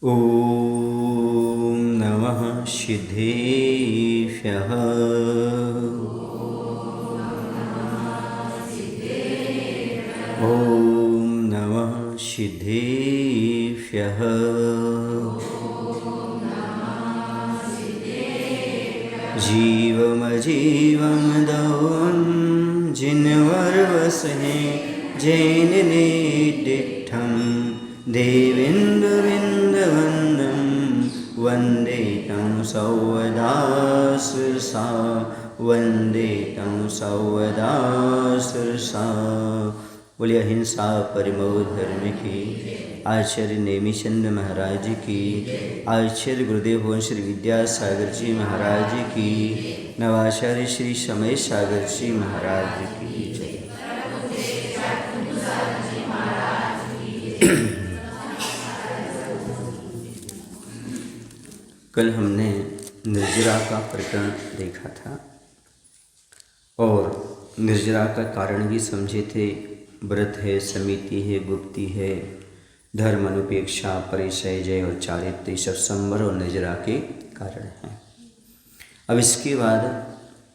ॐ नमः सिद्धेभ्यः। ॐ नमः सिद्धेभ्यः। जीवमजीवं दौं जिन्वर्वसहे जैननिदिष्ठं देवेन्द्रविन्दवन्दं वन्दे तं सौवदा शिरसा वन्दे तं सौवदा शिरसा। बोलिए अहिंसा परमो धर्म की, आचार्य नेमिचंद महाराज की, आचार्य गुरुदेव भुवन श्री विद्यासागर जी महाराज की, नवाचार्य श्री समय सागर जी महाराज की जय। कल हमने निर्जरा का प्रकरण देखा था और निर्जरा का कारण भी समझे थे। व्रत है, समिति है, गुप्ती है, धर्म, अनुपेक्षा, परिचय, जय और चारित्र्य, ये सब संवर और निर्जरा के कारण हैं। अब इसके बाद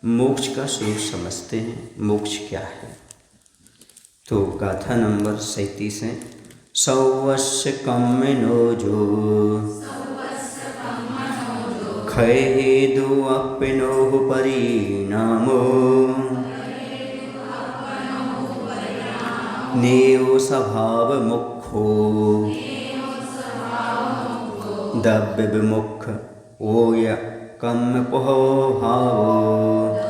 मोक्ष का स्वरूप समझते हैं। मोक्ष क्या है? तो गाथा नंबर 37 है। सौवस्य कम्मनो जो खय हेदु अपिनोः परिणामो नेयो स्वभाव मुखो दब्य विमुख ओय कम्म पहो भावो।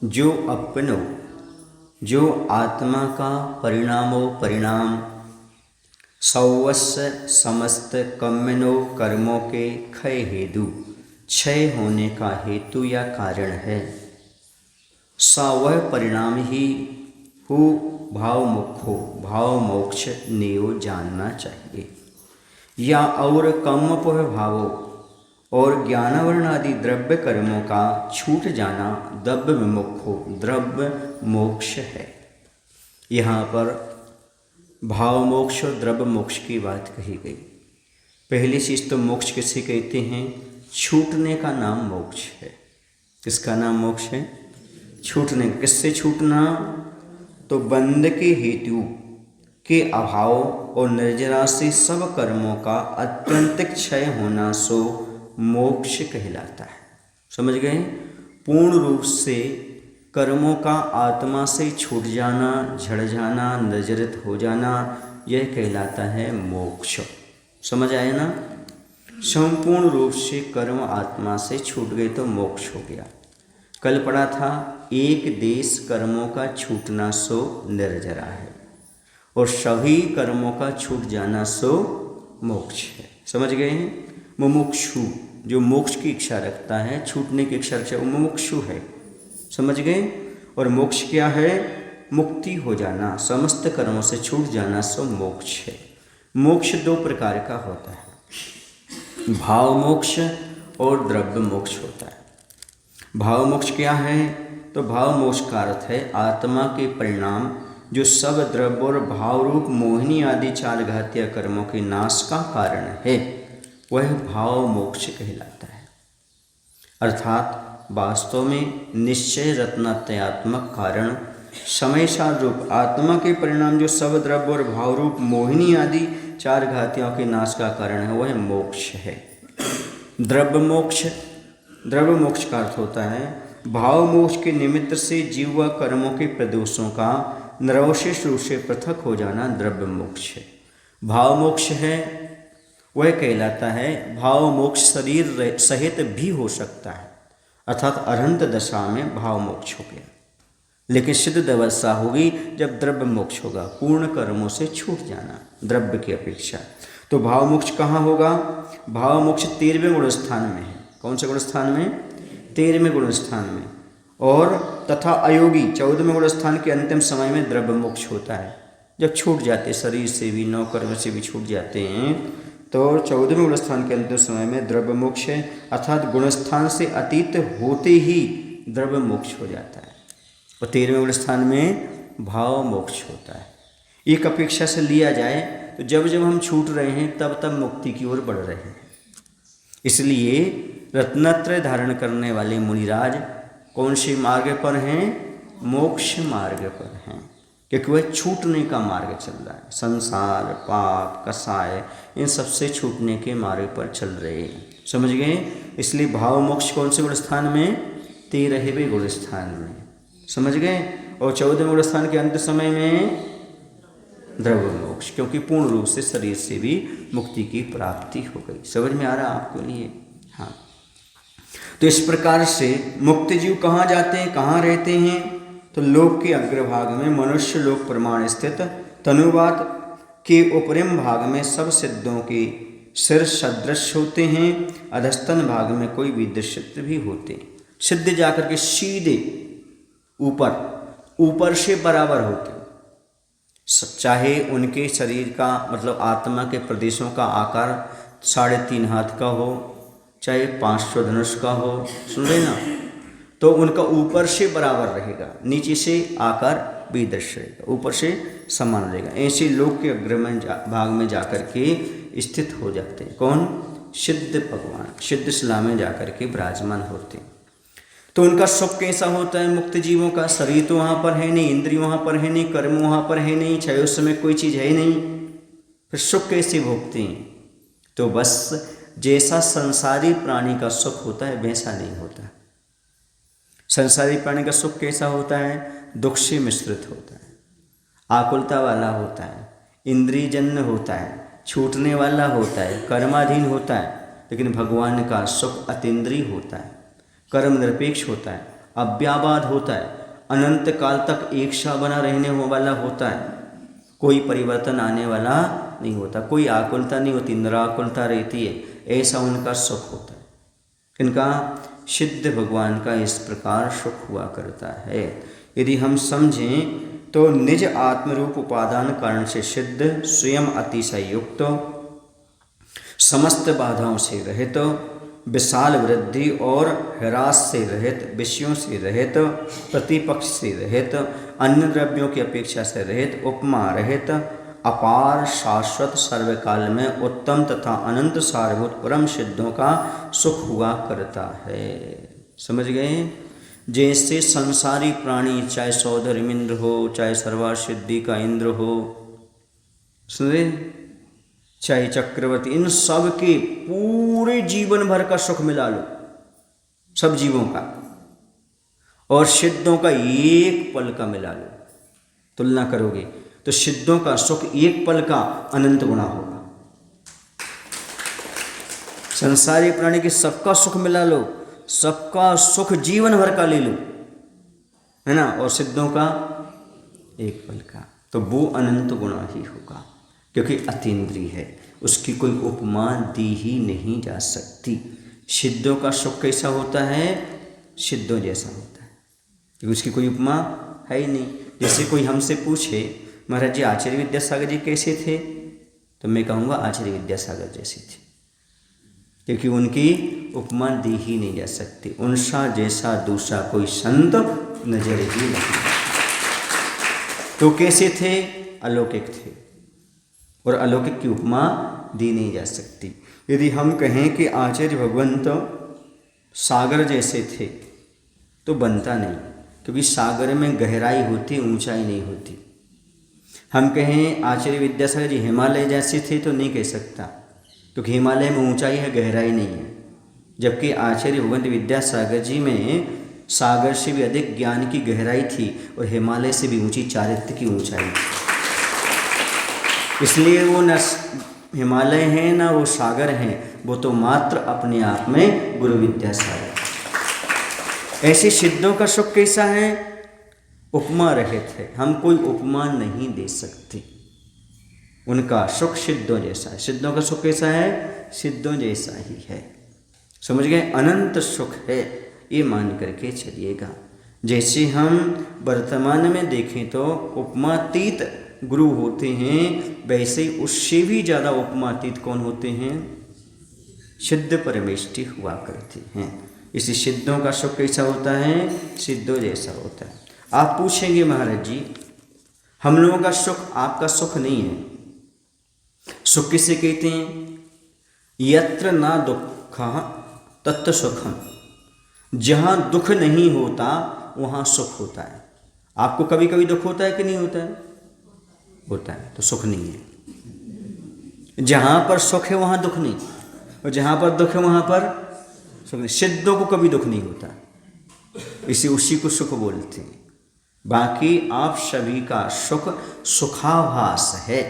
जो अपनो, जो आत्मा का परिणामो परिणाम, सौवस्य समस्त कम्मनो कर्मों के क्षय हेतु, क्षय होने का हेतु या कारण है। सा वह परिणाम ही हु भाव मुखो, भाव मोक्ष नेयो जानना चाहिए। या और कम्मपोह भावो और ज्ञानवर्ण आदि द्रव्य कर्मों का छूट जाना द्रव्य विमुखो, द्रव्य मोक्ष है। यहाँ पर भाव मोक्ष और द्रव्य मोक्ष की बात कही गई। पहली चीज़ तो मोक्ष किसे कहते हैं? छूटने का नाम मोक्ष है। किसका नाम मोक्ष है? छूटने। किससे छूटना? तो बंध के हेतु के अभाव और निर्जरा से सब कर्मों का अत्यंतिक क्षय होना सो मोक्ष कहलाता है। समझ गए? पूर्ण रूप से कर्मों का आत्मा से छूट जाना, झड़ जाना, निर्जरित हो जाना, यह कहलाता है मोक्ष। समझ आए ना? संपूर्ण रूप से कर्म आत्मा से छूट गए तो मोक्ष हो गया। कल पढ़ा था एक देश कर्मों का छूटना सो निर्जरा है और सभी कर्मों का छूट जाना सो मोक्ष है। समझ गए हैं? मुमुक्षु जो मोक्ष की इच्छा रखता है, छूटने की इच्छा रखता है, वो मुमुक्षु है। समझ गए? और मोक्ष क्या है? मुक्ति हो जाना, समस्त कर्मों से छूट जाना सो मोक्ष है। मोक्ष दो प्रकार का होता है, भाव मोक्ष और द्रव्य मोक्ष होता है। भाव मोक्ष क्या है? तो भाव मोक्ष का अर्थ है आत्मा के परिणाम जो सब द्रव्य और भाव रूप मोहिनी आदि चार घातीय कर्मों के नाश का कारण है, वह भाव मोक्ष कहलाता है। अर्थात वास्तव में निश्चय रत्नात्मक कारण समय सार रूप आत्मा के परिणाम जो सब द्रव्य और भाव रूप मोहिनी आदि चार घातियों के नाश का कारण है, वह मोक्ष है। द्रव्य मोक्ष, द्रव्य मोक्ष का अर्थ होता है भाव मोक्ष के निमित्त से जीव व कर्मों के प्रदोषों का निरवशेष रूप से पृथक हो जाना द्रव्य मोक्ष है। भाव मोक्ष है वह कहलाता है भाव मोक्ष शरीर सहित भी हो सकता है, अर्थात अनंत दशा में भाव मोक्ष हो गया। लेकिन सिद्ध अवस्था होगी जब द्रव्य मोक्ष होगा, पूर्ण कर्मों से छूट जाना द्रव्य की अपेक्षा। तो भाव मोक्ष कहाँ होगा? भाव मोक्ष 13वें गुण स्थान में है। कौन से गुण स्थान में? 13वें गुण स्थान में। और तथा अयोगी 14वें गुण स्थान के अंतिम समय में द्रव्य मोक्ष होता है। जब छूट जाते शरीर से भी, नौकर्म से भी छूट जाते हैं, तो 14वें गुणस्थान के अंतिम समय में द्रव्य मोक्ष है, अर्थात गुणस्थान से अतीत होते ही द्रव्य मोक्ष हो जाता है। और 13वें गुणस्थान में भाव मोक्ष होता है। एक अपेक्षा से लिया जाए तो जब जब हम छूट रहे हैं तब तब मुक्ति की ओर बढ़ रहे हैं। इसलिए रत्नत्रय धारण करने वाले मुनिराज कौन से मार्ग पर हैं? मोक्ष मार्ग पर हैं, क्योंकि वह छूटने का मार्ग चल रहा है। संसार, पाप, कसाय, इन सबसे छूटने के मार्ग पर चल रहे हैं। समझ गए? इसलिए भाव मोक्ष कौन से गुणस्थान में? 13वें गुणस्थान में। समझ गए? और 14वें गुणस्थान के अंत समय में द्रव्य मोक्ष, क्योंकि पूर्ण रूप से शरीर से भी मुक्ति की प्राप्ति हो गई। समझ में आ रहा आपके लिए? हाँ। तो इस प्रकार से मुक्त जीव कहाँ जाते हैं, कहाँ रहते हैं? तो लोक के अग्रभाग में मनुष्य लोक प्रमाण स्थित तनुवात के उपरिम भाग में सब सिद्धों के सिर सदृश होते हैं। अधस्तन भाग में कोई विदृश्य भी होते हैं। सिद्ध जाकर के सीधे ऊपर से बराबर होते, चाहे उनके शरीर का मतलब आत्मा के प्रदेशों का आकार 3.5 हाथ का हो, चाहे 500 धनुष का हो, सुन रहे ना, तो उनका ऊपर से बराबर रहेगा, नीचे से आकार विदृश्य रहेगा, ऊपर से समान रहेगा। ऐसे लोग के अग्रमण भाग में जाकर के स्थित हो जाते हैं। कौन? सिद्ध भगवान सिद्ध शिला में जाकर के विराजमान होते हैं। तो उनका सुख कैसा होता है मुक्त जीवों का? शरीर तो वहाँ पर है नहीं, इंद्रिय वहाँ पर है नहीं, कर्म वहाँ पर है नहीं, चाहे उस समय कोई चीज़ है नहीं, फिर सुख कैसे भोगते हैं? तो बस जैसा संसारी प्राणी का सुख होता है वैसा नहीं होता। संसारी प्राणी का सुख कैसा होता है? दुख से मिश्रित होता है, आकुलता वाला होता है, इंद्रियजन्य होता है, छूटने वाला होता है, कर्माधीन होता है। लेकिन भगवान का सुख अतीन्द्रिय होता है, कर्म निरपेक्ष होता है, अव्याबाद होता है, अनंत काल तक एक सा बना रहने वाला होता है, कोई परिवर्तन आने वाला नहीं होता, कोई आकुलता नहीं होती, निराकुलता रहती है। ऐसा उनका सुख होता है। इनका सिद्ध भगवान का इस प्रकार सुख हुआ करता है। यदि हम समझें तो निज आत्मरूप उपादान कारण से सिद्ध स्वयं अतिशय युक्त, समस्त बाधाओं से रहित, विशाल वृद्धि और ह्रास से रहित, विषयों से रहित, प्रतिपक्ष से रहित, अन्य द्रव्यों की अपेक्षा से रहित, उपमा रहित, अपार, शाश्वत, सर्वकाल में उत्तम तथा अनंत सारभूत परम सिद्धों का सुख हुआ करता है। समझ गए? जैसे संसारी प्राणी चाहे सौधर्म इंद्र हो, चाहे सर्वासिद्धि का इंद्र हो, सुने, चाहे चक्रवर्ती, इन सब के पूरे जीवन भर का सुख मिला लो, सब जीवों का, और सिद्धों का एक पल का मिला लो, तुलना करोगे तो सिद्धों का सुख एक पल का अनंत गुना होगा। संसारी प्राणी के सबका सुख मिला लो, सबका सुख जीवन भर का ले लो, है ना, और सिद्धों का एक पल का, तो वो अनंत गुना ही होगा, क्योंकि अतीन्द्रिय है, उसकी कोई उपमा दी ही नहीं जा सकती। सिद्धों का सुख कैसा होता है? सिद्धों जैसा होता है, क्योंकि उसकी कोई उपमा है ही नहीं। जैसे कोई हमसे पूछे महाराज जी आचार्य विद्यासागर जी कैसे थे, तो मैं कहूँगा आचार्य विद्यासागर जैसे थे, क्योंकि उनकी उपमा दी ही नहीं जा सकती। उनसा जैसा दूसरा कोई संत नजर ही नहीं। तो कैसे थे? अलौकिक थे, और अलौकिक की उपमा दी नहीं जा सकती। यदि हम कहें कि आचार्य भगवंत सागर जैसे थे तो बनता नहीं, क्योंकि सागर में गहराई होती, ऊंचाई नहीं होती। हम कहें आचार्य विद्यासागर जी हिमालय जैसे थे तो नहीं कह सकता, क्योंकि हिमालय में ऊंचाई है, गहराई नहीं है। जबकि आचार्य भगवंत विद्यासागर जी में सागर से भी अधिक ज्ञान की गहराई थी, और हिमालय से भी ऊंची चारित्र्य की ऊंचाई थी। इसलिए वो न हिमालय हैं ना वो सागर हैं, वो तो मात्र अपने आप में गुरु विद्यासागर। ऐसे सिद्धों का सुख कैसा है? उपमा रहित है, हम कोई उपमा नहीं दे सकते। उनका सुख सिद्धों जैसा है। सिद्धों का सुख कैसा है? सिद्धों जैसा ही है। समझ गए? अनंत सुख है, ये मान करके चलिएगा। जैसे हम वर्तमान में देखें तो उपमातीत गुरु होते हैं, वैसे ही उससे भी ज़्यादा उपमातीत कौन होते हैं? सिद्ध परमेष्टि हुआ करते हैं। इसी सिद्धों का सुख कैसा होता है? सिद्धों जैसा होता है। आप पूछेंगे महाराज जी, हम लोगों का सुख आपका सुख नहीं है। सुख किसे कहते हैं? यत्र ना दुःखः तत्र सुखम। जहाँ दुख नहीं होता वहाँ सुख होता है। आपको कभी कभी दुख होता है कि नहीं होता है? होता है, तो सुख नहीं है। जहाँ पर सुख है वहाँ दुख नहीं, और जहाँ पर दुख है वहाँ पर सुख नहीं। सिद्धों को कभी दुख नहीं होता, उसी को सुख बोलते हैं। बाकी आप सभी का सुख सुखाभास है,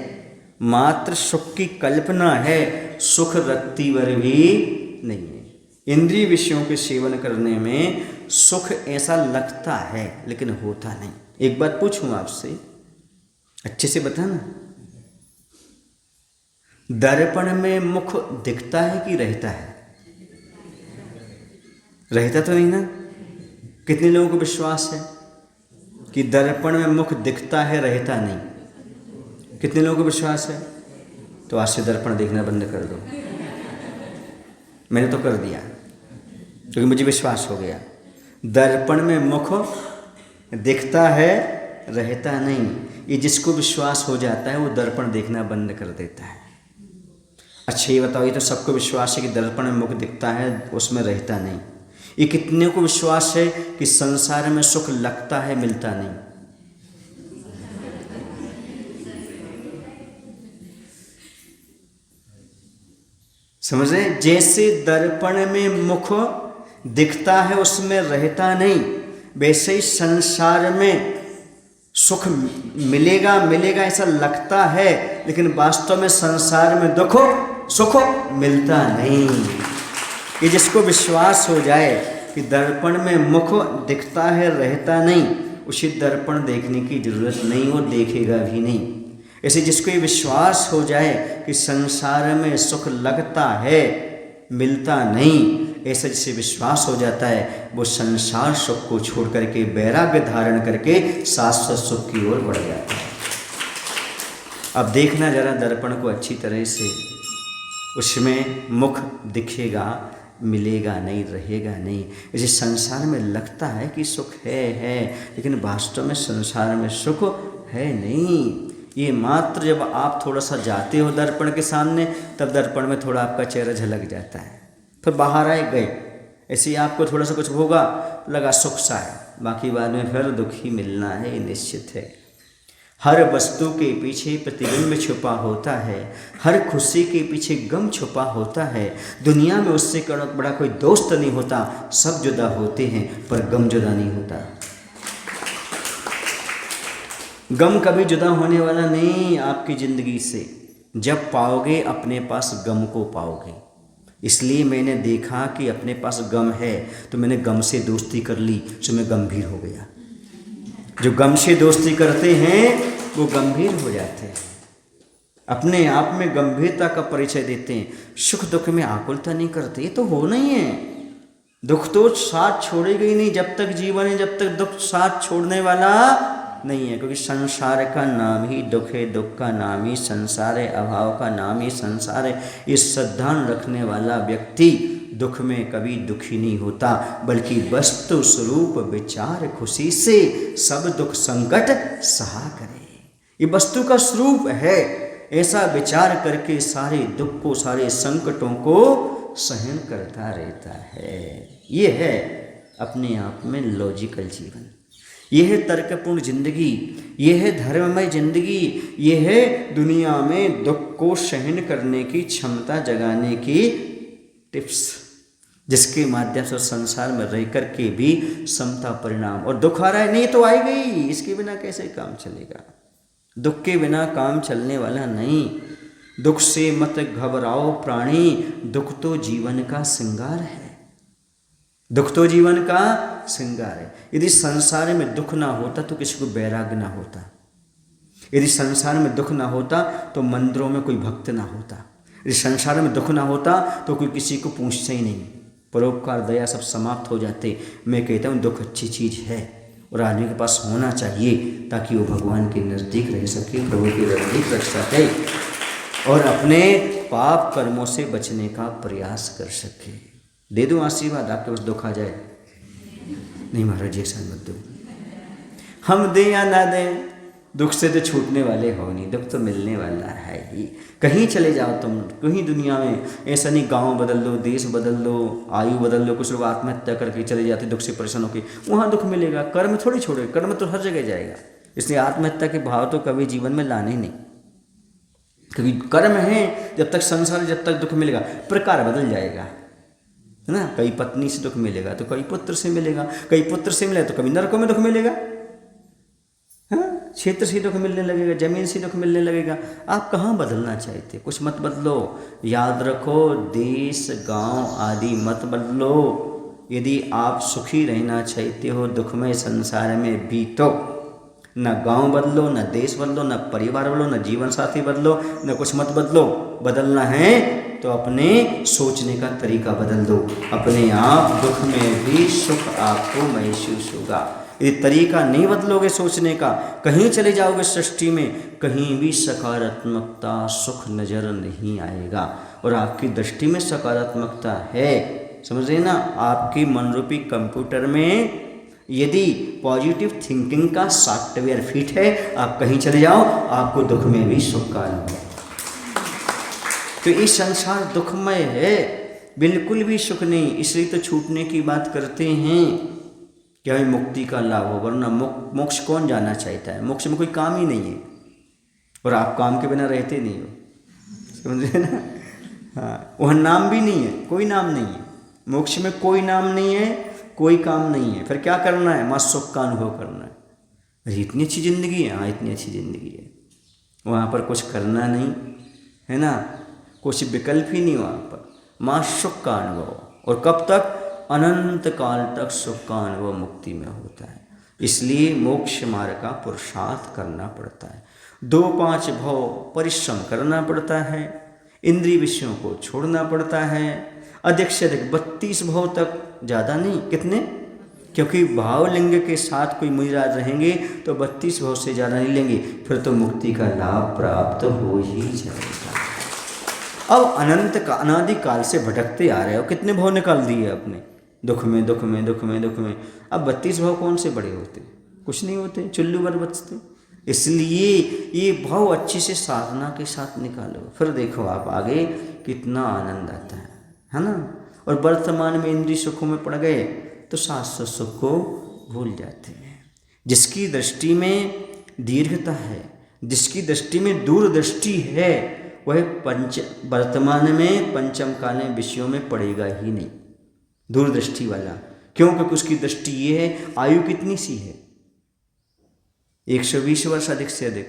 मात्र सुख की कल्पना है, सुख रत्ती भर भी नहीं है। इंद्रिय विषयों के सेवन करने में सुख ऐसा लगता है लेकिन होता नहीं। एक बात पूछूं आपसे, अच्छे से बताना, दर्पण में मुख दिखता है कि रहता है? रहता तो नहीं ना? कितने लोगों को विश्वास है कि दर्पण में मुख दिखता है, रहता नहीं? कितने लोगों को विश्वास है? तो आज से दर्पण देखना बंद कर दो। मैंने तो कर दिया क्योंकि मुझे विश्वास हो गया। दर्पण में मुख दिखता है, रहता नहीं। ये जिसको विश्वास हो जाता है वो दर्पण देखना बंद कर देता है। अच्छा ये बताओ, ये तो सबको विश्वास है कि दर्पण में मुख दिखता है, उसमें रहता नहीं। ये कितने को विश्वास है कि संसार में सुख लगता है, मिलता नहीं? समझ रहे? जैसे दर्पण में मुख दिखता है उसमें रहता नहीं, वैसे ही संसार में सुख मिलेगा मिलेगा ऐसा लगता है, लेकिन वास्तव में संसार में दुख सुख मिलता नहीं। ये जिसको विश्वास हो जाए कि दर्पण में मुख दिखता है, रहता नहीं, उसे दर्पण देखने की जरूरत नहीं, वो देखेगा भी नहीं। ऐसे जिसको ये विश्वास हो जाए कि संसार में सुख लगता है, मिलता नहीं, ऐसा जिसे विश्वास हो जाता है वो संसार सुख को छोड़ करके वैराग्य धारण करके शाश्वत सुख की ओर बढ़ जाता है। अब देखना जरा दर्पण को अच्छी तरह से, उसमें मुख दिखेगा, मिलेगा नहीं, रहेगा नहीं। इसे संसार में लगता है कि सुख है, लेकिन वास्तव में संसार में सुख है नहीं। ये मात्र जब आप थोड़ा सा जाते हो दर्पण के सामने, तब दर्पण में थोड़ा आपका चेहरा झलक जाता है, फिर बाहर आए गए। ऐसे ही आपको थोड़ा सा कुछ होगा, लगा सुख सा है, बाकी बाद में फिर दुख ही मिलना है, ये निश्चित है। हर वस्तु के पीछे प्रतिबिंब छुपा होता है, हर खुशी के पीछे गम छुपा होता है। दुनिया में उससे बड़ा कोई दोस्त नहीं होता, सब जुदा होते हैं पर गम जुदा नहीं होता। गम कभी जुदा होने वाला नहीं आपकी ज़िंदगी से। जब पाओगे अपने पास गम को पाओगे। इसलिए मैंने देखा कि अपने पास गम है तो मैंने गम से दोस्ती कर ली, तो मैं गंभीर हो गया। जो गम से दोस्ती करते हैं वो गंभीर हो जाते हैं, अपने आप में गंभीरता का परिचय देते हैं, सुख दुख में आकुलता नहीं करते। ये तो हो नहीं है, दुख तो साथ छोड़ेगा ही नहीं जब तक जीवन है, जब तक दुख साथ छोड़ने वाला नहीं है। क्योंकि संसार का नाम ही दुख है, दुख का नाम ही संसार है, अभाव का नाम ही संसार है। इस श्रद्धान रखने वाला व्यक्ति दुख में कभी दुखी नहीं होता, बल्कि वस्तु स्वरूप विचार खुशी से सब दुख संकट सहा करे। ये वस्तु का स्वरूप है, ऐसा विचार करके सारे दुख को, सारे संकटों को सहन करता रहता है। ये है अपने आप में लॉजिकल जीवन, यह है तर्कपूर्ण जिंदगी, यह है धर्ममय जिंदगी, यह है दुनिया में दुख को सहन करने की क्षमता जगाने की टिप्स, जिसके माध्यम से संसार में रह कर के भी समता परिणाम। और दुख आ रहा है नहीं तो आएगा ही, इसके बिना कैसे काम चलेगा? दुख के बिना काम चलने वाला नहीं। दुख से मत घबराओ प्राणी, दुख तो जीवन का श्रृंगार है, दुख तो जीवन का श्रृंगार है। यदि संसार में दुख ना होता तो किसी को वैराग्य ना होता, यदि संसार में दुख ना होता तो मंदिरों में कोई भक्त ना होता, यदि संसार में दुख ना होता तो कोई किसी को पूछता ही नहीं, परोपकार दया सब समाप्त हो जाते। मैं कहता हूँ दुख अच्छी चीज़ है, और आदमी के पास होना चाहिए ताकि वो भगवान के नज़दीक रह सके, प्रभु के नज़दीक रह सके और अपने पाप कर्मों से बचने का प्रयास कर सके। दे दो आशीर्वाद, आपके पास दुख आ जाए? नहीं महाराज जी ऐसा मत दो। हम दें या ना दें, दुख से तो छूटने वाले हो नहीं, दुख तो मिलने वाला है ही। कहीं चले जाओ तुम, कहीं दुनिया में, ऐसा नहीं गांव बदल लो, देश बदल लो, आयु बदल लो, कुछ लोग आत्महत्या करके चले जाते दुख से परेशान होकर, वहाँ दुख मिलेगा। कर्म थोड़ी छोड़े, कर्म तो हर जगह जाएगा। इसलिए आत्महत्या के भाव तो कभी जीवन में लाने ही नहीं, क्योंकि कर्म है। जब तक संसार, जब तक दुख मिलेगा, प्रकार बदल जाएगा, है ना। कई पत्नी से दुख मिलेगा तो कई पुत्र से मिलेगा, कई पुत्र से मिलेगा तो कभी नरकों में दुख मिलेगा, क्षेत्र से दुख मिलने लगेगा, जमीन से दुख मिलने लगेगा। आप कहाँ बदलना चाहते? कुछ मत बदलो। याद रखो, देश गांव आदि मत बदलो। यदि आप सुखी रहना चाहते हो दुखमय संसार में भी, तो न गांव बदलो, न देश बदलो, न परिवार बदलो, न जीवन साथी बदलो, न कुछ मत बदलो। बदलना है तो अपने सोचने का तरीका बदल दो। अपने आप दुख में भी सुख आपको महसूस होगा। यदि तरीका नहीं बदलोगे सोचने का, कहीं चले जाओगे सृष्टि में, कहीं भी सकारात्मकता सुख नजर नहीं आएगा। और आपकी दृष्टि में सकारात्मकता है, समझ रहे ना। आपकी मन रूपी कंप्यूटर में यदि पॉजिटिव थिंकिंग का सॉफ्टवेयर फिट है, आप कहीं चले जाओ, आपको दुख में भी सुख का अनुभव। तो ये संसार दुखमय है, बिल्कुल भी सुख नहीं। इसलिए तो छूटने की बात करते हैं कि हमें मुक्ति का लाभ हो, वरना मोक्ष कौन जाना चाहता है? मोक्ष में कोई काम ही नहीं है, और आप काम के बिना रहते नहीं हो, समझे ना। हाँ, वह नाम भी नहीं है, कोई नाम नहीं है मोक्ष में, कोई नाम नहीं है, कोई काम नहीं है। फिर क्या करना है? माँ सुख का अनुभव करना है। अरे इतनी अच्छी ज़िंदगी है, हाँ इतनी अच्छी ज़िंदगी है, वहाँ पर कुछ करना नहीं है ना, कुछ विकल्प ही नहीं वहाँ पर, माँ सुख का अनुभव। और कब तक? अनंत काल तक सुख का अनुभव मुक्ति में होता है। इसलिए मोक्ष मार्ग का पुरुषार्थ करना पड़ता है, 2-5 भव परिश्रम करना पड़ता है, इंद्रिय विषयों को छोड़ना पड़ता है। अधिक से अधिक 32 भव तक, ज़्यादा नहीं। कितने? क्योंकि भावलिंग के साथ कोई मुनिराज रहेंगे तो 32 भव से ज़्यादा नहीं लेंगे, फिर तो मुक्ति का लाभ प्राप्त हो ही जाएगा। अब अनंत का अनादि काल से भटकते आ रहे हो, कितने भव निकाल दिए अपने, दुख में दुख में दुख में दुख में। अब 32 भव कौन से बड़े होते? कुछ नहीं होते, चुल्लू भर बचते। इसलिए ये भव अच्छी से साधना के साथ निकालो, फिर देखो आप आगे कितना आनंद आता है ना। और वर्तमान में इंद्रिय सुखों में पड़ गए तो शाश्वत सुख को भूल जाते हैं। जिसकी दृष्टि में दीर्घता है, जिसकी दृष्टि में दूरदृष्टि है, वह वर्तमान में पंचम कालीन विषयों में पड़ेगा ही नहीं, दूरदृष्टि वाला। क्यों? क्योंकि उसकी दृष्टि ये है, आयु कितनी सी है, 120 वर्ष अधिक से अधिक।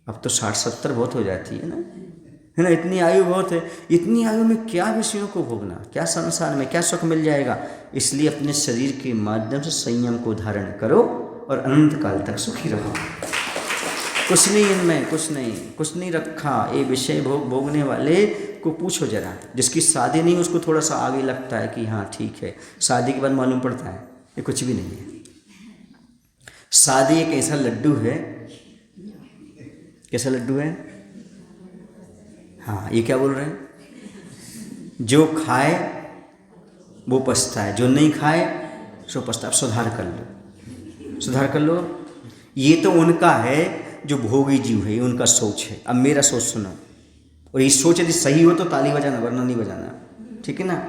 अब तो 60-70 बहुत हो जाती है ना, इतनी आयु बहुत है। इतनी आयु में क्या विषयों को भोगना, क्या संसार में क्या सुख मिल जाएगा। इसलिए अपने शरीर के माध्यम से संयम को धारण करो और अनंत काल तक सुखी रहो। कुछ नहीं इनमें, कुछ नहीं रखा। ये विषय भोगने वाले को पूछो जरा, जिसकी शादी नहीं उसको थोड़ा सा आगे लगता है कि हाँ ठीक है, शादी के बाद मालूम पड़ता है ये कुछ भी नहीं है। शादी एक ऐसा लड्डू है, कैसा लड्डू है? हाँ, ये क्या बोल रहे हैं? जो खाए वो पछताए, जो नहीं खाए सो पछताए। सुधार कर लो। ये तो उनका है जो भोगी जीव है, ये उनका सोच है। अब मेरा सोच सुनो, और ये सोच यदि सही हो तो ताली बजाना, वरना नहीं बजाना, ठीक है ना।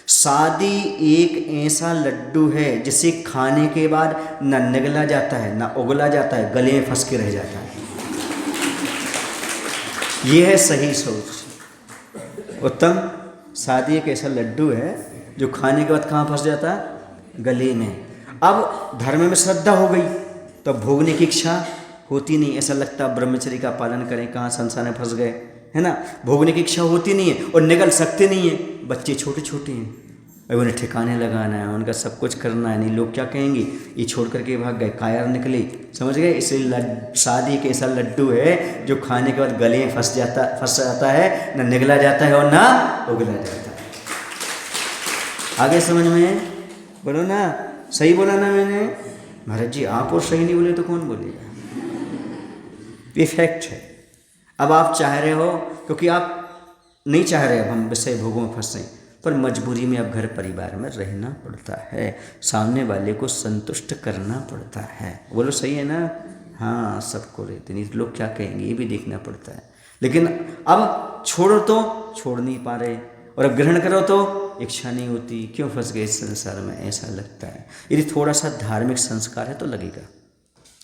शादी एक ऐसा लड्डू है जिसे खाने के बाद न निगला जाता है, न उगला जाता है, गले में फंस के रह जाता है। ये है सही सोच। उत्तम, शादी एक ऐसा लड्डू है जो खाने के बाद कहाँ फंस जाता है? गले में। अब धर्म में श्रद्धा हो गई तो भोगने की इच्छा होती नहीं, ऐसा लगता ब्रह्मचर्य का पालन करें, कहाँ संसार में फंस गए, है ना। भोगने की इच्छा होती नहीं है और निगल सकते नहीं है। बच्चे छोटे छोटे हैं, अब उन्हें ठिकाने लगाना है, उनका सब कुछ करना है, नहीं लोग क्या कहेंगे, ये छोड़ करके भाग गए, कायर निकले, समझ गए। इसलिए शादी एक ऐसा लड्डू है जो खाने के बाद गले में फंस जाता है, न निगला जाता है और ना उगला जाता है। आगे समझ में बोलो ना, सही बोला ना मैंने? महाराज जी आप और सही नहीं बोले तो कौन बोलेगा? ये फैक्ट है। अब आप चाह रहे हो, क्योंकि आप नहीं चाह रहे अब हम विषय भोगों में फंसे, पर मजबूरी में अब घर परिवार में रहना पड़ता है, सामने वाले को संतुष्ट करना पड़ता है। बोलो सही है ना? हाँ, सबको रहते नहीं, लोग क्या कहेंगे ये भी देखना पड़ता है। लेकिन अब छोड़ो तो छोड़ नहीं पा रहे, और अब ग्रहण करो तो इच्छा नहीं होती। क्यों फंस गए इस संसार में, ऐसा लगता है। यदि थोड़ा सा धार्मिक संस्कार है तो लगेगा।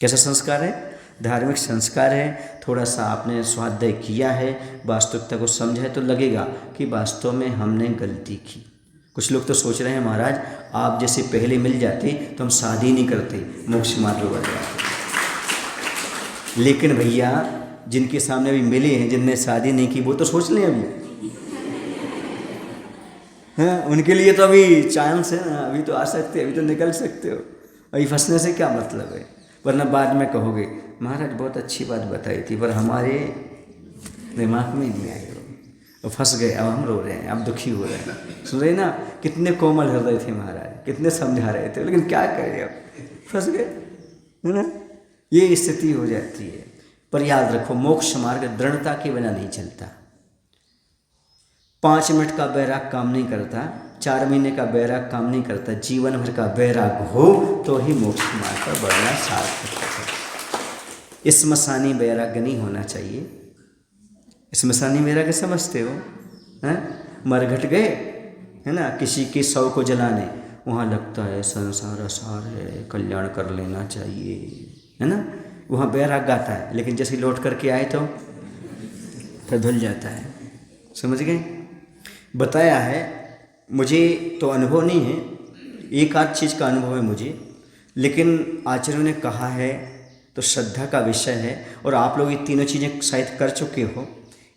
कैसा संस्कार है? धार्मिक संस्कार है, थोड़ा सा आपने स्वाध्याय किया है, वास्तविकता को समझा है, तो लगेगा कि वास्तव में हमने गलती की। कुछ लोग तो सोच रहे हैं महाराज आप जैसे पहले मिल जाते तो हम शादी नहीं करते, मोक्ष मार्ग बढ़ जाते। लेकिन भैया जिनके सामने अभी मिले हैं, जिनने शादी नहीं की, वो तो सोच लें अभी, हैं? उनके लिए तो अभी चांस है ना, अभी तो आ सकते, अभी तो निकल सकते हो। अभी फंसने से क्या मतलब है? वरना बाद में कहोगे महाराज बहुत अच्छी बात बताई थी पर हमारे दिमाग में नहीं आई, वो फंस गए, अब हम रो रहे हैं, अब दुखी हो रहे हैं। सुन रहे ना, कितने कोमल हृदय थे महाराज, कितने समझा रहे थे, लेकिन क्या करें अब फंस गए, है ना? ये स्थिति हो जाती है। पर याद रखो मोक्ष मार्ग दृढ़ता के बिना नहीं चलता। 5 मिनट का बैराग काम नहीं करता, 4 महीने का बैराग काम नहीं करता, जीवन भर का बैराग हो तो ही मोक्ष मार्ग पर बढ़ना सार्थक है। स्मशानी बैराग्य नहीं होना चाहिए। स्मशानी बैराग्य समझते हो? हैं? मरघट गए, है ना, किसी के शव को जलाने, वहाँ लगता है संसार असार है, कल्याण कर लेना चाहिए, है ना, वहाँ बैराग गाता है। लेकिन जैसे लौट करके आए तो फिर धुल जाता है। समझ गए? बताया है, मुझे तो अनुभव नहीं है, एक आध चीज़ का अनुभव है मुझे, लेकिन आचार्यों ने कहा है तो श्रद्धा का विषय है। और आप लोग ये तीनों चीज़ें शायद कर चुके हो,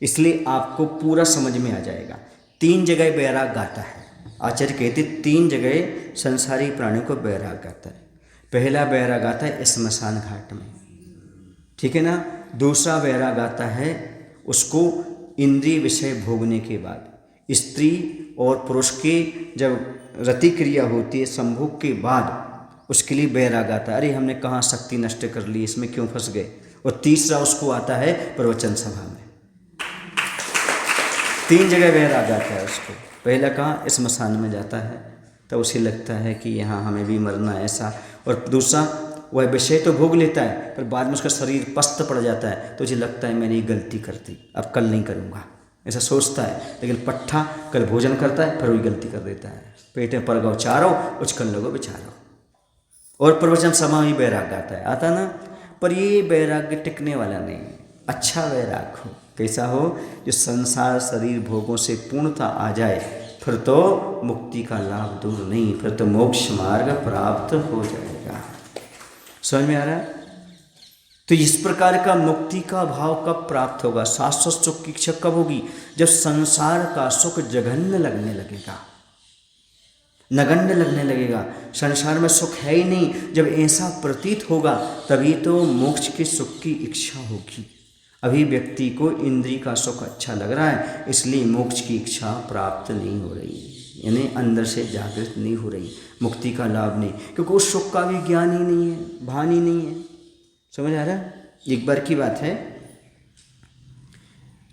इसलिए आपको पूरा समझ में आ जाएगा। 3 जगह बैराग गाता है। आचार्य कहते 3 जगह संसारी प्राणियों को बैराग गाता है। पहला बैराग गाता है स्मशान घाट में, ठीक है ना। दूसरा बैराग गाता है उसको इंद्रिय विषय भोगने के बाद, स्त्री और पुरुष के जब रति क्रिया होती है संभोग के बाद, उसके लिए बैराग आता है, अरे हमने कहाँ शक्ति नष्ट कर ली, इसमें क्यों फंस गए। और तीसरा उसको आता है प्रवचन सभा में। 3 जगह बैराग आता है उसको। पहला कहाँ? स्मशान में जाता है, तब उसे लगता है कि यहाँ हमें भी मरना ऐसा। और दूसरा, वह विषय तो भोग लेता है पर बाद में उसका शरीर पस्त पड़ जाता है, तो उसे लगता है मैंने ये गलती कर दी, अब कल नहीं करूँगा, ऐसा सोचता है। लेकिन पट्ठा कल भोजन करता है, फिर वही गलती कर देता है। पेट में पर गौ चारो, उचकन लगो बेचारो। और प्रवचन सभा ही बैराग आता है, आता ना। पर ये वैराग्य टिकने वाला नहीं। अच्छा वैराग हो, कैसा हो? जो संसार शरीर भोगों से पूर्णता आ जाए, फिर तो मुक्ति का लाभ दूर नहीं, फिर तो मोक्ष मार्ग प्राप्त हो जाएगा। समझ में आ रहा है? तो इस प्रकार का मुक्ति का भाव कब प्राप्त होगा? शाश्वत सुख की इच्छा कब होगी? जब संसार का सुख जघन्य लगने लगेगा, नगण्य लगने लगेगा, संसार में सुख है ही नहीं। जब ऐसा प्रतीत होगा तभी तो मोक्ष के सुख की इच्छा होगी। अभी व्यक्ति को इंद्रिय का सुख अच्छा लग रहा है, इसलिए मोक्ष की इच्छा प्राप्त नहीं हो रही, यानी अंदर से जागृत नहीं हो रही, मुक्ति का लाभ नहीं, क्योंकि उस सुख का भी ज्ञान ही नहीं है, भान ही नहीं है। समझ आ रहा है? एक बार की बात है,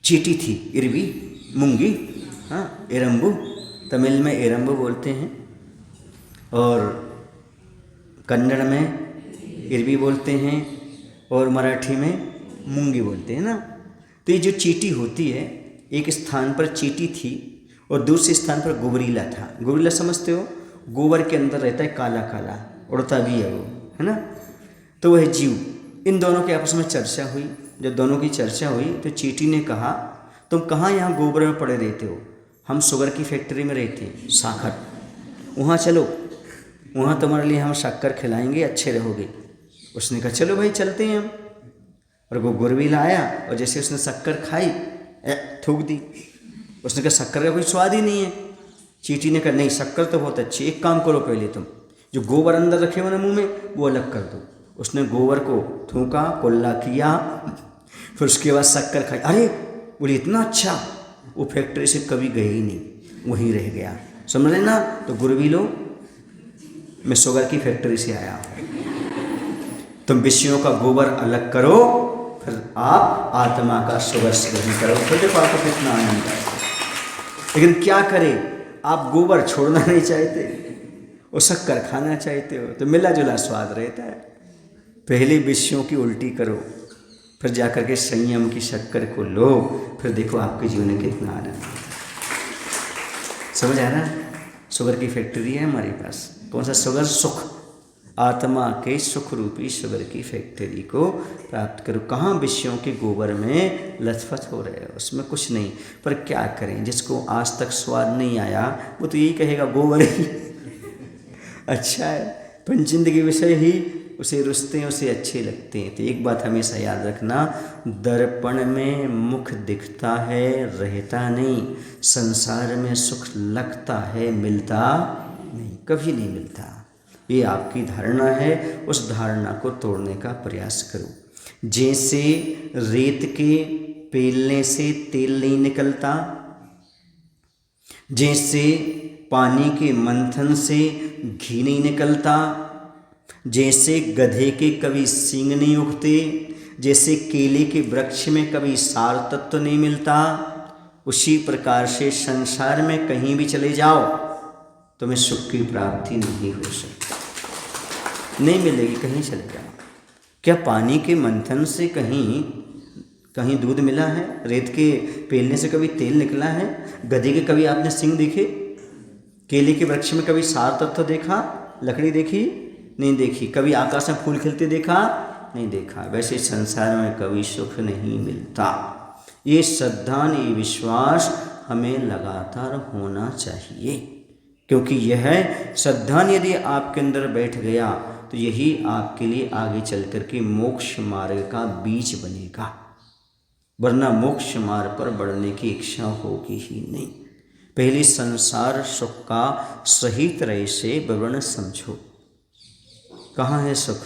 चींटी थी, इरवी, मूंगी, हाँ, एरंबू, तमिल में एरंबू बोलते हैं और कन्नड़ में इरवी बोलते हैं और मराठी में मूंगी बोलते हैं ना। तो ये जो चींटी होती है, एक स्थान पर चींटी थी और दूसरे स्थान पर गुबरीला था। गुबरीला समझते हो? गोबर के अंदर रहता है, काला काला, उड़ता भी है वो, है ना। तो वह जीव, इन दोनों के आपस में चर्चा हुई। जब दोनों की चर्चा हुई तो चींटी ने कहा, तुम कहाँ यहाँ गोबर में पड़े रहते हो? हम शुगर की फैक्ट्री में रहते हैं, साखर, वहाँ चलो, वहाँ तुम्हारे लिए हम शक्कर खिलाएंगे, अच्छे रहोगे। उसने कहा चलो भाई चलते हैं हम। और वो गुरबीला आया और जैसे उसने शक्कर खाई, थूक दी। उसने कहा शक्कर का कोई स्वाद ही नहीं है। चींटी ने कहा नहीं, शक्कर तो बहुत अच्छी, एक काम करो, पहले तुम जो गोबर अंदर रखे हो ना मुँह में, वो अलग कर दो। उसने गोबर को थूका, कुल्ला किया, फिर उसके बाद शक्कर खाई। अरे बोले इतना अच्छा, वो फैक्ट्री से कभी गए ही नहीं, वहीं रह गया। समझ लेना। तो गुरबीलो, मैं शुगर की फैक्ट्री से आया हूँ। तुम विषयों का गोबर अलग करो, फिर आप आत्मा का सुरस ग्रहण करो, फिर देखो आपको कितना आनंद आएगा। लेकिन क्या करें, आप गोबर छोड़ना नहीं चाहते और शक्कर खाना चाहते हो, तो मिला जुला स्वाद रहता है। पहले विषयों की उल्टी करो, फिर जाकर के संयम की शक्कर को लो, फिर देखो आपके जीवन में कितना आनंद। समझ आ रहा है? शुगर की फैक्ट्री है हमारे पास। कौन सा शुगर? सुख। आत्मा के सुख रूपी शुगर की फैक्ट्री को प्राप्त करो। कहाँ विषयों के गोबर में लथपथ हो रहे हो, उसमें कुछ नहीं। पर क्या करें, जिसको आज तक स्वाद नहीं आया वो तो यही कहेगा गोबर ही अच्छा है। पंचेंद्र के विषय ही उसे रुचते हैं, उसे अच्छे लगते हैं। तो एक बात हमेशा याद रखना, दर्पण में मुख दिखता है, रहता नहीं। संसार में सुख लगता है, मिलता नहीं, कभी नहीं मिलता। ये आपकी धारणा है, उस धारणा को तोड़ने का प्रयास करो। जैसे रेत के पेलने से तेल नहीं निकलता, जैसे पानी के मंथन से घी नहीं निकलता, जैसे गधे के कभी सींग नहीं उगते, जैसे केले के वृक्ष में कभी सार तत्व नहीं मिलता, उसी प्रकार से संसार में कहीं भी चले जाओ तुम्हें सुख की प्राप्ति नहीं हो सकती, नहीं मिलेगी। कहीं चले जाओ, क्या पानी के मंथन से कहीं दूध मिला है? रेत के पेलने से कभी तेल निकला है? गधे के कभी आपने सींग देखे? केले के वृक्ष में कभी सार तत्व देखा? लकड़ी देखी? नहीं देखी। कभी आकाश में फूल खिलते देखा? नहीं देखा। वैसे संसार में कभी सुख नहीं मिलता। ये श्रद्धा, ये विश्वास हमें लगातार होना चाहिए, क्योंकि यह श्रद्धा यदि आपके अंदर बैठ गया तो यही आपके लिए आगे चल कर के मोक्ष मार्ग का बीज बनेगा, वरना मोक्ष मार्ग पर बढ़ने की इच्छा होगी ही नहीं। पहले संसार सुख का सही तरह से विवरण समझो। कहाँ है सुख?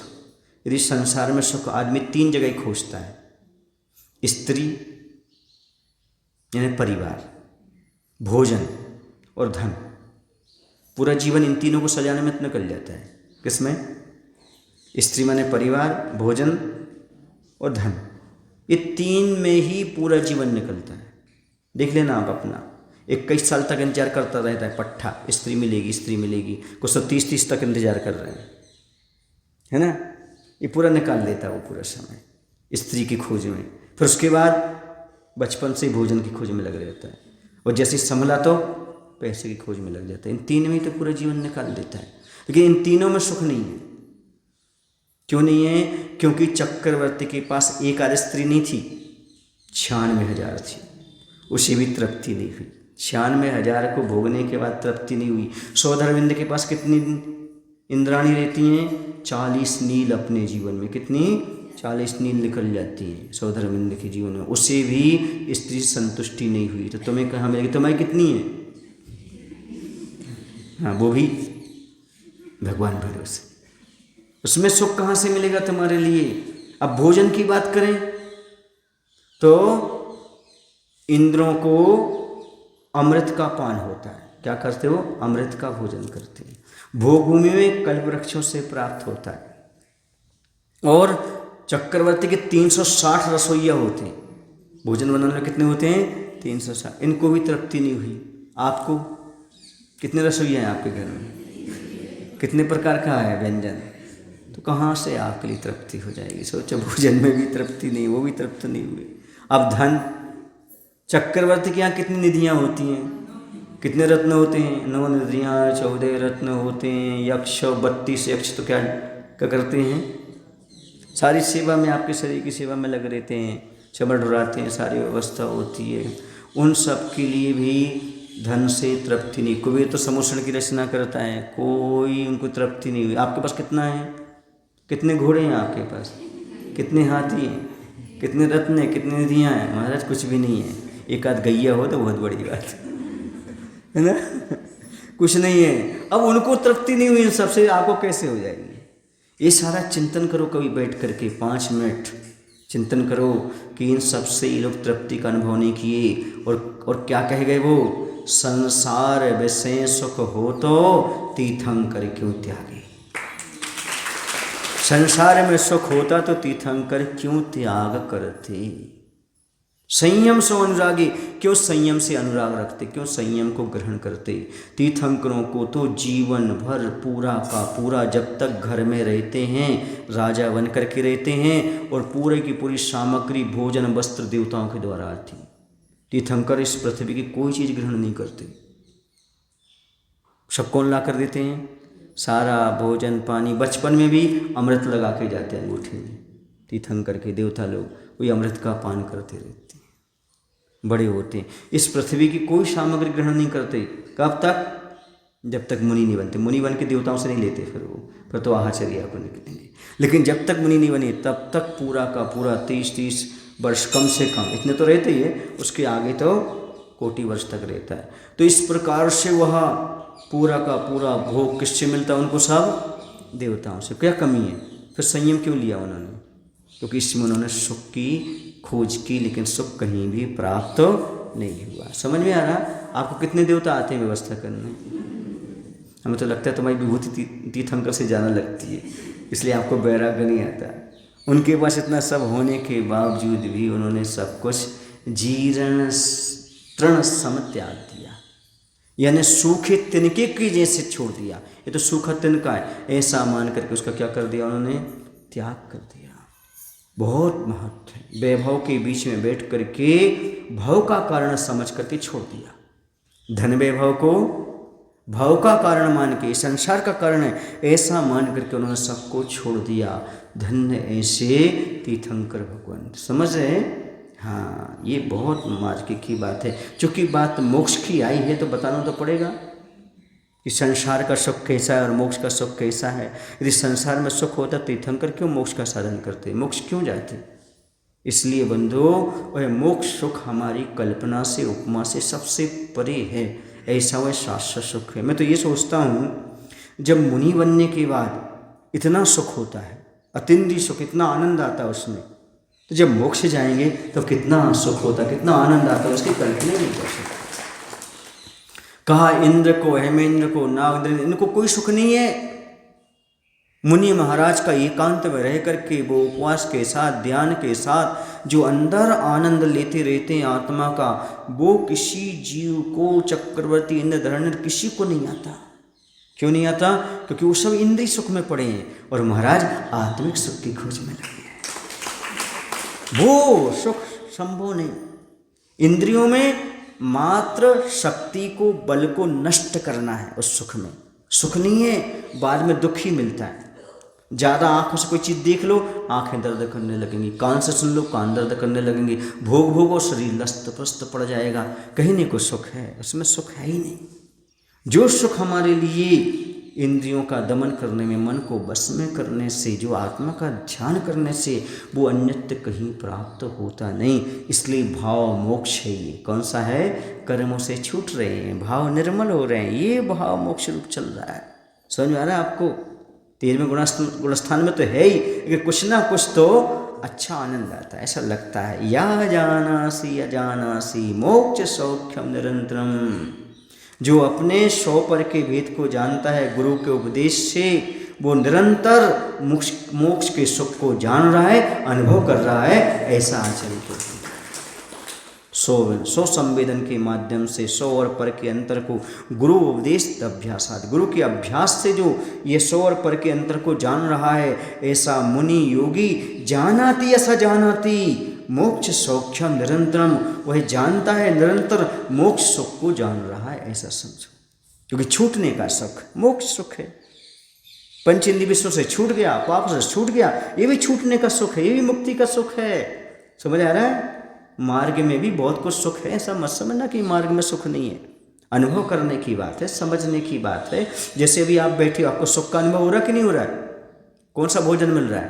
यदि संसार में सुख आदमी 3 जगह खोजता है, स्त्री यानी परिवार, भोजन और धन। पूरा जीवन इन तीनों को सजाने में निकल जाता है। किसमें? स्त्री माने परिवार, भोजन और धन। ये 3 में ही पूरा जीवन निकलता है। देख लेना आप अपना, 21 साल तक इंतजार करता रहता है पट्ठा, स्त्री मिलेगी स्त्री मिलेगी। कुछ तो 30 तक इंतजार कर रहे हैं, है ना? ये पूरा निकाल लेता है वो पूरा समय स्त्री की खोज में। फिर उसके बाद बचपन से भोजन की खोज में लग रहता है, और जैसे संभला तो पैसे की खोज में लग जाता है। इन 3 में ही तो पूरा जीवन निकाल देता है। लेकिन इन तीनों में सुख नहीं है। क्यों नहीं है? क्योंकि चक्रवर्ती के पास एक आध स्त्री नहीं थी, 96,000 थी, उसे भी तृप्ति नहीं हुई। 96,000 को भोगने के बाद तृप्ति नहीं हुई। सौधरविंद के पास कितनी इंद्राणी रहती हैं? 40 नील अपने जीवन में। कितनी? 40 नील निकल जाती हैं सौधरविंद के जीवन में, उसे भी स्त्री संतुष्टि नहीं हुई। तो तुम्हें कहाँ मिलेगी? तुम्हारी कितनी है? हाँ, वो भी भगवान भरोसे। उसमें सुख कहाँ से मिलेगा तुम्हारे लिए? अब भोजन की बात करें तो इंद्रों को अमृत का पान होता है। क्या करते हो? अमृत का भोजन करते हैं। भोगभूमि में कल्प वृक्षों से प्राप्त होता है। और चक्रवर्ती के 360 रसोइया होते हैं। भोजन बनाने में कितने होते हैं? 360। इनको भी तृप्ति नहीं हुई। आपको कितने रसोइया हैं आपके घर में? कितने प्रकार का है व्यंजन? तो कहाँ से आपके लिए तृप्ति हो जाएगी? सोचो, भोजन में भी तृप्ति नहीं, वो भी तृप्त नहीं हुई। अब धन, चक्रवर्ती के यहाँ कितनी निधियाँ होती हैं? कितने रत्न होते हैं? 9 निधियाँ, 14 रत्न होते हैं। यक्ष 32 यक्ष तो क्या करते हैं? सारी सेवा में, आपके शरीर की सेवा में लगे रहते हैं, चमड़ ढुराते हैं, सारी व्यवस्था होती है। उन सब के लिए भी धन से तृप्ति नहीं। कुबेर तो समुद्र की रचना करता है, कोई उनको तृप्ति नहीं हुई। आपके पास कितना है? कितने घोड़े हैं आपके पास? कितने हाथी हैं? कितने रत्न हैं? कितनी निधियाँ हैं? महाराज कुछ भी नहीं है। एक आध गैया हो तो बहुत बड़ी बात है ना? कुछ नहीं है। अब उनको तृप्ति नहीं हुई, सबसे आपको कैसे हो जाएगी? ये सारा चिंतन करो कभी बैठ करके, 5 मिनट चिंतन करो कि इन सबसे ये लोग तृप्ति का अनुभव नहीं किए। और क्या कह गए वो? संसार विषय सुख हो तो तीर्थंकर क्यों त्यागे। संसार में सुख होता तो तीर्थंकर क्यों त्याग करते। संयम से अनुरागी क्यों संयम से अनुराग रखते, क्यों संयम को ग्रहण करते। तीर्थंकरों को तो जीवन भर पूरा का पूरा जब तक घर में रहते हैं राजा बन करके रहते हैं और पूरे की पूरी सामग्री भोजन वस्त्र देवताओं के द्वारा आती। तीर्थंकर इस पृथ्वी की कोई चीज़ ग्रहण नहीं करते। सब कौन ला कर देते हैं, सारा भोजन पानी। बचपन में भी अमृत लगा के जाते हैं अंगूठे में। तीर्थंकर के देवता लोग वही अमृत का पान करते रहते हैं, बड़े होते हैं। इस पृथ्वी की कोई सामग्री ग्रहण नहीं करते। कब तक, जब तक मुनि नहीं बनते। मुनि बन के देवताओं से नहीं लेते, फिर तो आहाचर्या को निकलेंगे। लेकिन जब तक मुनि नहीं बने तब तक पूरा का पूरा 30-30 वर्ष कम से कम, इतने तो रहते ही है, उसके आगे तो कोटि वर्ष तक रहता है। तो इस प्रकार से वह पूरा का पूरा भोग किससे मिलता है उनको, सब देवताओं से। क्या कमी है, फिर संयम क्यों लिया उन्होंने, क्योंकि इसमें उन्होंने सुख की खोज की, लेकिन सुख कहीं भी प्राप्त नहीं हुआ। समझ में आ रहा, आपको कितने देवता आते हैं व्यवस्था करने। हमें तो लगता है तुम्हारी विभूति तीर्थंकर से ज़्यादा लगती है, इसलिए आपको वैराग्य नहीं आता। उनके पास इतना सब होने के बावजूद भी उन्होंने सब कुछ जीर्ण तृण सम त्याग दिया, यानी सूखे तिनके की जैसे छोड़ दिया। ये तो सूखा तिनका है, ऐसा मान करके उसका क्या कर दिया उन्होंने, त्याग कर दिया। बहुत महत्व है। वैभव के बीच में बैठ करके भव का कारण समझ करके छोड़ दिया। धन वैभव को भव का कारण मान के, संसार का कारण है ऐसा मान करके उन्होंने सबको छोड़ दिया। धन्य ऐसे तीर्थंकर भगवान। समझ रहे, हाँ, ये बहुत मार्मिक की बात है। चूँकि बात मोक्ष की आई है तो बताना तो पड़ेगा कि संसार का सुख कैसा है और मोक्ष का सुख कैसा है। यदि संसार में सुख होता तीर्थंकर क्यों मोक्ष का साधन करते, मोक्ष क्यों जाते। इसलिए बंधु, वह मोक्ष सुख हमारी कल्पना से उपमा से सबसे परे है। ऐसा वह शाश्वत सुख है। मैं तो ये सोचता हूँ, जब मुनि बनने के बाद इतना सुख होता है, अतिन्द्रिय सुख, इतना आनंद आता है उसमें, तो जब मोक्ष जाएंगे तो कितना सुख होता, कितना आनंद आता है, उसकी कल्पना नहीं कर सकते। कहा इंद्र को, हेमेंद्र को, नागेंद्र, इनको कोई सुख नहीं है। मुनि महाराज का एकांत में रह करके वो उपवास के साथ, ध्यान के साथ जो अंदर आनंद लेते रहते हैं आत्मा का, वो किसी जीव को, चक्रवर्ती इंद्रधनुष किसी को नहीं आता। क्यों नहीं आता, क्योंकि वो सब इंद्रिय सुख में पड़े हैं और महाराज आत्मिक सुख की खोज में लगे हैं। वो सुख संभव नहीं। इंद्रियों में मात्र शक्ति को, बल को नष्ट करना है। उस सुख में सुख नहीं है, बाद में दुख ही मिलता है। ज़्यादा आँखों से कोई चीज़ देख लो, आँखें दर्द करने लगेंगी, कान से सुन लो, कान दर्द करने लगेंगे, भोग भोगो, शरीर लस्त प्रस्त पड़ जाएगा। कहीं नहीं कोई सुख है, उसमें सुख है ही नहीं। जो सुख हमारे लिए इंद्रियों का दमन करने में, मन को बस में करने से, जो आत्मा का ध्यान करने से, वो अन्यत्र कहीं प्राप्त होता नहीं। इसलिए भाव मोक्ष है। ये कौन सा है, कर्मों से छूट रहे हैं, भाव निर्मल हो रहे हैं, ये भाव मोक्ष रूप चल रहा है। समझ में आ रहा है आपको। 13वें गुणस्थान में तो है ही, लेकिन कुछ ना कुछ तो अच्छा आनंद आता है, ऐसा लगता है। या जानासी अजानासी मोक्ष सौख्यम निरंतरम। जो अपने सौ पर के भेद को जानता है गुरु के उपदेश से, वो निरंतर मोक्ष के सुख को जान रहा है, अनुभव कर रहा है। ऐसा आचरण को सो संवेदन के माध्यम से सौ और पर के अंतर को गुरु उपदेश अभ्यासात, गुरु के अभ्यास से जो ये सौ और पर के अंतर को जान रहा है, ऐसा मुनि योगी जानाति ऐसा जानाति मोक्ष सौख्यम निरंतरम। वह जानता है निरंतर मोक्ष सुख को जान रहा है, ऐसा समझो। क्योंकि छूटने का सुख मोक्ष सुख है। पंच इंद्रिय विश्व से छूट गया, पाप से छूट गया, ये भी छूटने का सुख है, ये भी मुक्ति का सुख है। समझ आ रहा है। मार्ग में भी बहुत कुछ सुख है, ऐसा मत समझना कि मार्ग में सुख नहीं है। अनुभव करने की बात है, समझने की बात है। जैसे अभी आप बैठे हो, आपको सुख का अनुभव हो रहा है कि नहीं हो रहा है। कौन सा भोजन मिल रहा है,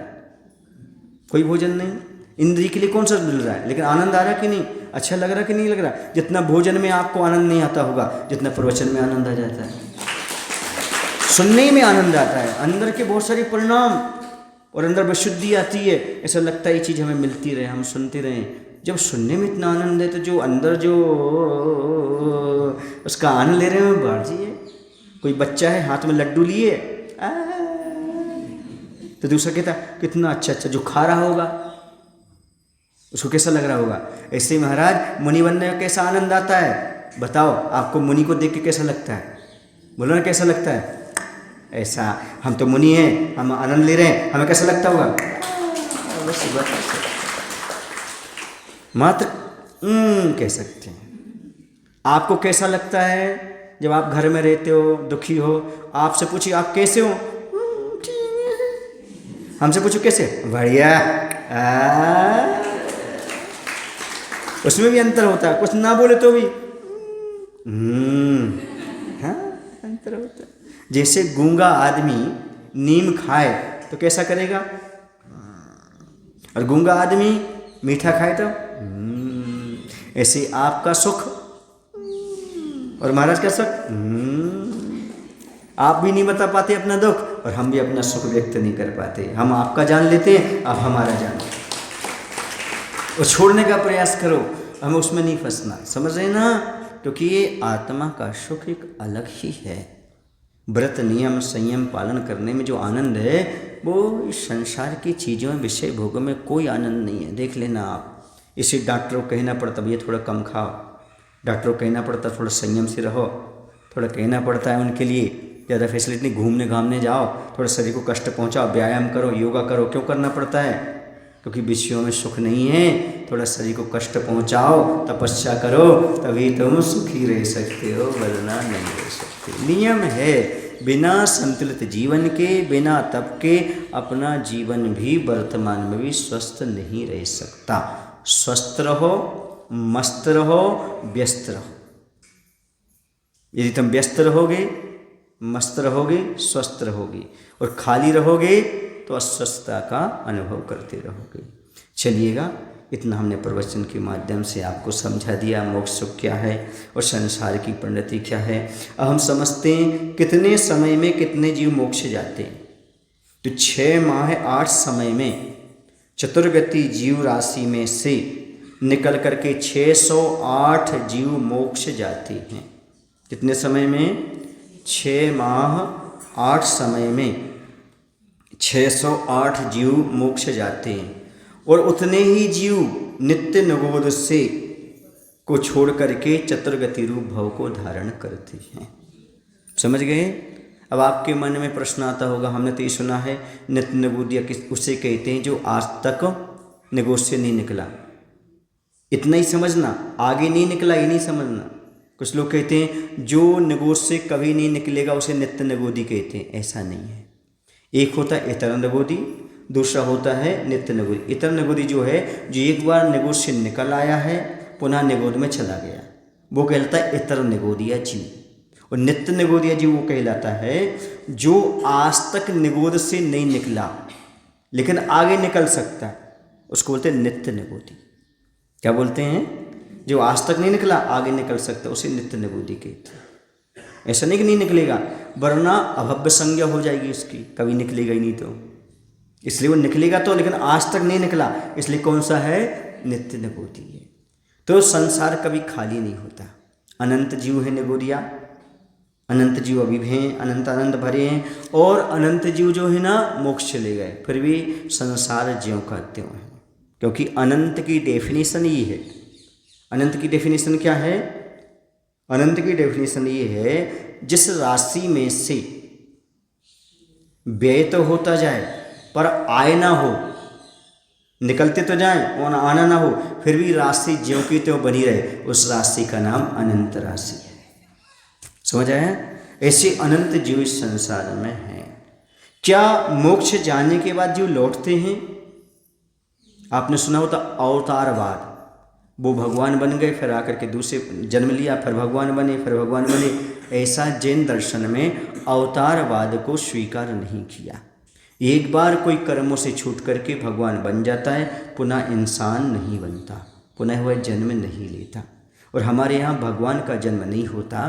कोई भोजन नहीं। इंद्रिय के लिए कौन सा मिल रहा है, लेकिन आनंद आ रहा है कि नहीं, अच्छा लग रहा है कि नहीं लग रहा। जितना भोजन में आपको आनंद नहीं आता होगा, जितना प्रवचन में आनंद आ जाता है, सुनने में आनंद आता है, अंदर के बहुत सारे परिणाम और अंदर विशुद्धि आती है। ऐसा लगता है ये चीज़ हमें मिलती रहे, हम सुनते रहें। जब सुनने में इतना आनंद है तो जो अंदर जो उसका आनंद ले रहे हैं बाहर जी है। कोई बच्चा है हाथ में लड्डू लिए, तो दूसरा कहता कितना अच्छा अच्छा, जो खा रहा होगा उसको कैसा लग रहा होगा। ऐसे ही महाराज मुनि बनने में कैसा आनंद आता है, बताओ आपको मुनि को देख के कैसा लगता है, बोलो ना कैसा लगता है। ऐसा हम तो मुनि हैं, हम आनंद ले रहे हैं, हमें कैसा लगता होगा, बस मात्र कह सकते हैं। आपको कैसा लगता है जब आप घर में रहते हो, दुखी हो, आपसे पूछिए आप कैसे हो, हमसे पूछो कैसे, बढ़िया। उसमें भी अंतर होता है, कुछ ना बोले तो भी हाँ अंतर होता है। जैसे गूंगा आदमी नीम खाए तो कैसा करेगा, और गूंगा आदमी मीठा खाए तो ऐसे आपका सुख और महाराज का सुख, आप भी नहीं बता पाते अपना दुख और हम भी अपना सुख व्यक्त नहीं कर पाते। हम आपका जान लेते हैं, आप हमारा जान लेते, और छोड़ने का प्रयास करो, हमें उसमें नहीं फंसना, समझ रहे ना। क्योंकि ये आत्मा का सुख एक अलग ही है। व्रत नियम संयम पालन करने में जो आनंद है वो इस संसार की चीज़ों में, विषय भोगों में कोई आनंद नहीं है। देख लेना आप, इसे डॉक्टरों को कहना पड़ता भैया थोड़ा कम खाओ, डॉक्टरों को कहना पड़ता थोड़ा संयम से रहो, थोड़ा कहना पड़ता है उनके लिए ज़्यादा फैसिलिटी, घूमने घामने जाओ, थोड़ा शरीर को कष्ट पहुँचाओ, व्यायाम करो, योगा करो। क्यों करना पड़ता है, क्योंकि विषयों में सुख नहीं है। थोड़ा शरीर को कष्ट पहुँचाओ, तपस्या करो, तभी तुम सुखी रह सकते हो, वरना नहीं रह सकते। नियम है, बिना संतुलित जीवन के, बिना तप के अपना जीवन भी वर्तमान में भी स्वस्थ नहीं रह सकता। स्वस्थ रहो, मस्त रहो, व्यस्त रहो। यदि तुम व्यस्त रहोगे, मस्त रहोगे, स्वस्थ रहोगे, और खाली रहोगे तो अस्वस्थता का अनुभव करते रहोगे। चलिएगा, इतना हमने प्रवचन के माध्यम से आपको समझा दिया मोक्ष सुख क्या है और संसार की परिणति क्या है। अब हम समझते हैं कितने समय में कितने जीव मोक्ष जाते हैं। तो 6 माह 8 समय में चतुर्गति जीव राशि में से निकल करके 608 जीव मोक्ष जाते हैं। कितने समय में, 6 माह 8 समय में 608 जीव मोक्ष जाते हैं, और उतने ही जीव नित्य निगोद से को छोड़ करके चतुर्गति रूप भव को धारण करते हैं। समझ गए। अब आपके मन में प्रश्न आता होगा, हमने तो ये सुना है नित्य निगोदिया उसे कहते हैं जो आज तक निगोद से नहीं निकला। इतना ही समझना, आगे नहीं निकला ये नहीं समझना। कुछ लोग कहते हैं जो निगोद से कभी नहीं निकलेगा उसे नित्य निगोदी कहते हैं, ऐसा नहीं है। एक होता है इतर निगोदी, दूसरा होता है नित्य निगोदी। इतर निगोदी जो है, जो एक बार निगोद से निकल आया है पुनः निगोद में चला गया, वो कहलाता है इतर निगोदिया जीव। और नित्य निगोदिया जीव वो कहलाता है जो आज तक निगोद से नहीं निकला लेकिन आगे निकल सकता है, उसको बोलते हैं नित्य निगोदी। क्या बोलते हैं, जो आज तक नहीं निकला आगे निकल सकता, उसे नित्य निगोदी कहते हैं। ऐसा नहीं कि नहीं निकलेगा, वरना अभव्य संज्ञा हो जाएगी उसकी, कभी निकलेगा ही नहीं। तो इसलिए वो निकलेगा तो, लेकिन आज तक नहीं निकला, इसलिए कौन सा है, नित्य निगोदी है। तो संसार कभी खाली नहीं होता। अनंत जीव है निगोदिया, अनंत जीव अभी भी हैं, अनंत अनंत भरे हैं, और अनंत जीव जो है ना मोक्ष चले गए, फिर भी संसार ज्यों का त्यों है। क्योंकि अनंत की डेफिनेशन ये है। अनंत की डेफिनेशन क्या है, अनंत की डेफिनेशन ये है जिस राशि में से व्यय तो होता जाए पर आय ना हो, निकलते तो जाए और आना ना हो, फिर भी राशि ज्यों की त्यों बनी रहे, उस राशि का नाम अनंत राशि है। समझ आया। ऐसे अनंत जीव इस संसार में हैं। क्या मोक्ष जाने के बाद जीव लौटते हैं? आपने सुना होता अवतारवाद, वो भगवान बन गए फिर आकर के दूसरे जन्म लिया, फिर भगवान बने, फिर भगवान बने। ऐसा जैन दर्शन में अवतारवाद को स्वीकार नहीं किया। एक बार कोई कर्मों से छूट करके भगवान बन जाता है, पुनः इंसान नहीं बनता, पुनः वह जन्म नहीं लेता। और हमारे यहाँ भगवान का जन्म नहीं होता,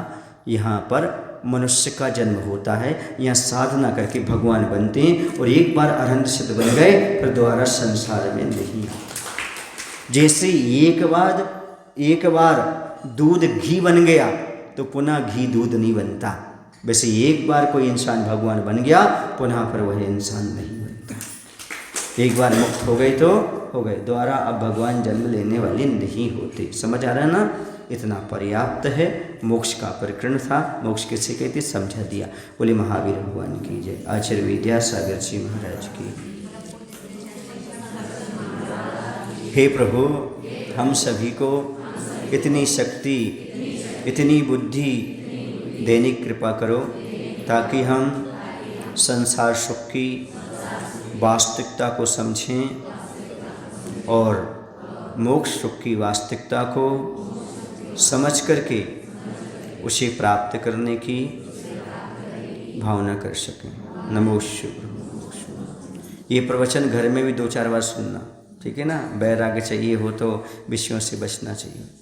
यहाँ पर मनुष्य का जन्म होता है। यहाँ साधना करके भगवान बनते हैं, और एक बार अरहंत सिद्ध बन गए फिर दोबारा संसार में नहीं आते। जैसे एक बार दूध घी बन गया तो पुनः घी दूध नहीं बनता, वैसे एक बार कोई इंसान भगवान बन गया पुनः पर वह इंसान नहीं बनता। एक बार मुक्त हो गए तो हो गए, दोबारा अब भगवान जन्म लेने वाले नहीं होते। समझ आ रहा है ना? इतना पर्याप्त है। मोक्ष का प्रकरण था। मोक्ष किसे कहते समझा दिया। बोले महावीर भगवान की जय। आचार्य विद्यासागर जी महाराज की। हे प्रभु, हम सभी को इतनी शक्ति, इतनी बुद्धि देने की कृपा करो ताकि हम संसार सुख की वास्तविकता को समझें और मोक्ष सुख की वास्तविकता को समझ करके उसे प्राप्त करने की भावना कर सकें। नमो शिवाय। ये प्रवचन घर में भी 2-4 बार सुनना, ठीक है ना? वैराग्य चाहिए हो तो विषयों से बचना चाहिए।